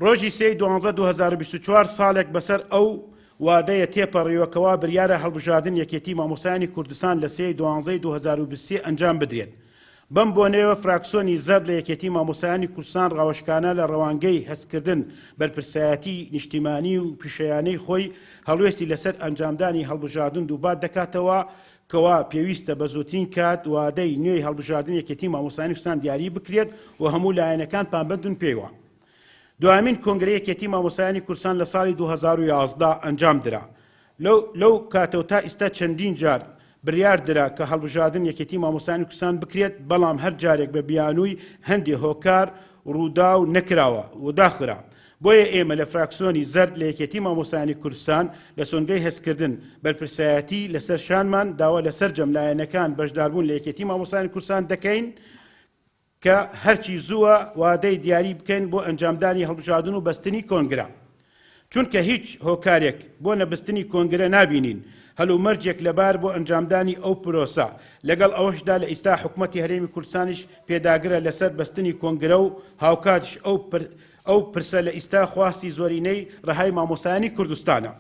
ڕۆژی 3/12/2024 ساڵێک بەسەر ئەو وادەیە تێپەڕیوەکەوا بریارە هەڵبژاردن یەکێتی مامۆسایانی کوردستان لە 3/12/2023 ئەنجام بدرێت. بەم بۆنەوە فراکسیۆنی زەرد لە یەکێتی مامۆسایانی کوردستان ڕاوەشکانە لە ڕەوانگەی هەستکردن بەرپرسایەتی نیشتیمانی و پیشەیانەی خۆی هەڵوێستی لەسەر ئەنجامدانی هەڵبژاردن دووبات دەکاتەوە کەوا پێویستە بە زووترین کات وادەی نوێی هەڵبژاردن یەکێتی مامۆسایانی کوردستان دیاری بکرێت و هەموو لایەنەکان پابەندن پێیوە. دوامین کۆنگرە یەکێتی مامۆسایانی کوردستان لە ساڵی 2011 ئەنجام درا. لەو کاتەوە تا ئێستا چەندین جار بریار درا کە هەڵبژاردن یەکێتی مامۆسایانی کوردستان بکرێت، بەڵام هەر جارێک بە بیانووی هەندێک هۆکار ڕوودا و نەکراوە و داخرا. بۆیە ئێمە لە فراکسیۆنی زەرد لە یەکێتی مامۆسایانی کوردستان لە سۆنگەی هەستکردن بەرپرسایەتی لەسەر شانمان داوا لەسەر جەملایەنەکان بەشداربوون لە یەکێتی مامۆسایانی کوردستان دەکەین کە هەرچی زووە وادەی دیاری بکەین بۆ ئەنجامدانی هەڵبژاردن و بەستنی کۆنگرە. چونکە هیچ هۆکارێک بۆ نەبستنی کۆنگرە نابینین، هەلومەرجێک لەبار بۆ ئەنجامدانی ئەو پرۆسە، لەگەڵ ئەوەشدا لە ئێستا حکوومەتی هەرێمی کوردستانیش پێداگرە لەسەر بەستنی کۆنگرە و هاوکاتش ئەو پرسە لە ئێستا خواستی زۆرینەی ڕەهای مامۆسایانی کوردستانە.